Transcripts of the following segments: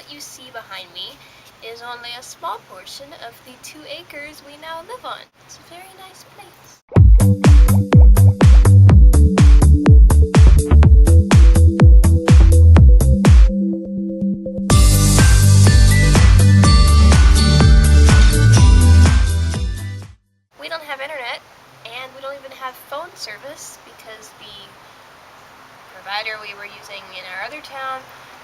what you see behind me is only a small portion of the 2 acres we now live on. It's a very nice place. We don't have internet, and we don't even have phone service because the provider we were using in our other town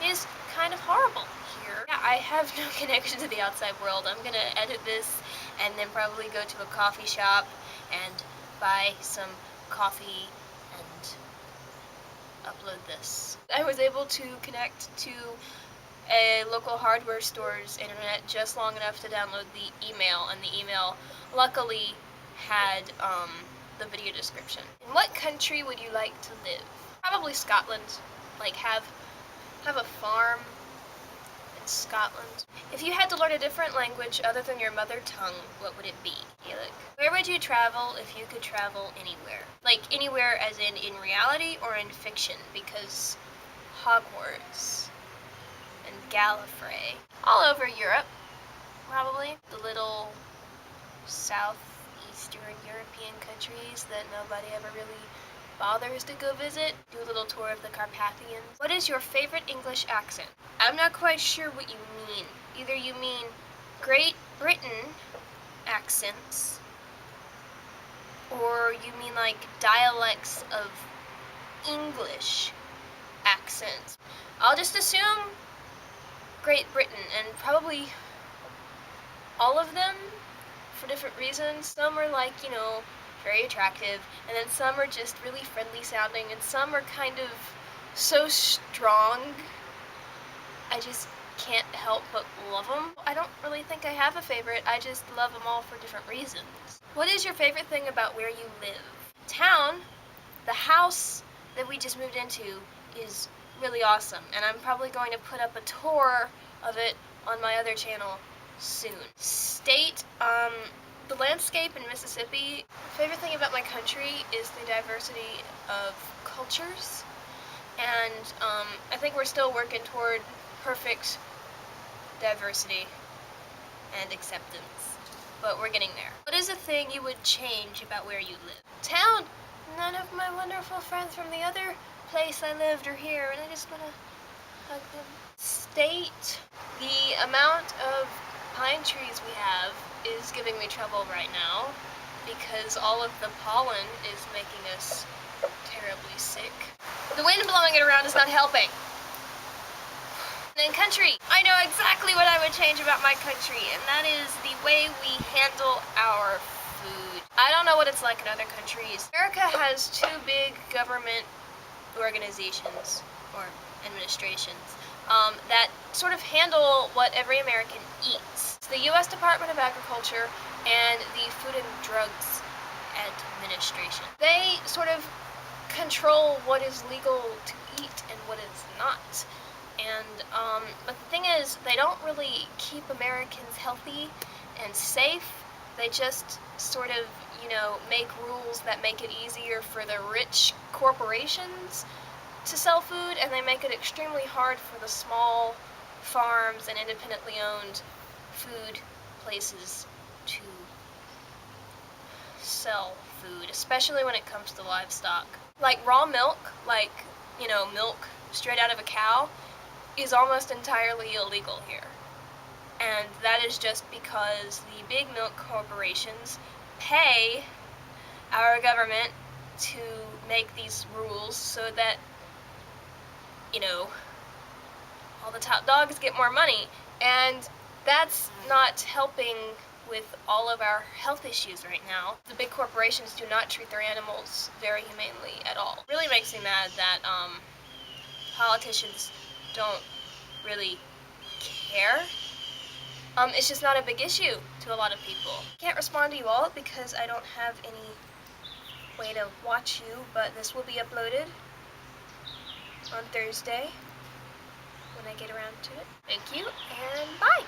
is kind of horrible here. Yeah, I have no connection to the outside world. I'm gonna edit this and then probably go to a coffee shop and buy some coffee and upload this. I was able to connect to a local hardware store's internet just long enough to download the email, and the email luckily had the video description. In what country would you like to live? Probably Scotland. Like have a farm in Scotland. If you had to learn a different language other than your mother tongue, what would it be? Gaelic. Where would you travel if you could travel anywhere? Like anywhere as in reality or in fiction? Because Hogwarts and Gallifrey. All over Europe, probably. The little southeastern European countries that nobody ever really bothers to go visit. Do a little tour of the Carpathians. What is your favorite English accent? I'm not quite sure what you mean. Either you mean Great Britain accents, or you mean like dialects of English accents. I'll just assume Great Britain, and probably all of them for different reasons. Some are like, you know, very attractive, and then some are just really friendly sounding, and some are kind of so strong I just can't help but love them. I don't really think I have a favorite, I just love them all for different reasons. What is your favorite thing about where you live? Town, the house that we just moved into is really awesome, and I'm probably going to put up a tour of it on my other channel soon. State, the landscape in Mississippi. My favorite thing about my country is the diversity of cultures, and I think we're still working toward perfect diversity and acceptance, but we're getting there. What is a thing you would change about where you live? Town, none of my wonderful friends from the other place I lived are here, and I just want to hug them. State, the amount of pine trees we have is giving me trouble right now because all of the pollen is making us terribly sick. The wind blowing it around is not helping. And then country, I know exactly what I would change about my country, and that is the way we handle our food. I don't know what it's like in other countries. America has 2 big government organizations or administrations that sort of handle what every American eats. It's the U.S. Department of Agriculture and the Food and Drugs Administration. They sort of control what is legal to eat and what is not. And but the thing is, they don't really keep Americans healthy and safe. They just sort of, you know, make rules that make it easier for the rich corporations to sell food, and they make it extremely hard for the small farms and independently owned food places to sell food, especially when it comes to livestock. Like raw milk, like, you know, milk straight out of a cow, is almost entirely illegal here. And that is just because the big milk corporations pay our government to make these rules so that, you know, all the top dogs get more money. And that's not helping with all of our health issues right now. The big corporations do not treat their animals very humanely at all. It really makes me mad that politicians don't really care. It's just not a big issue to a lot of people. Can't respond to you all because I don't have any way to watch you, but this will be uploaded on Thursday when I get around to it. Thank you, and bye!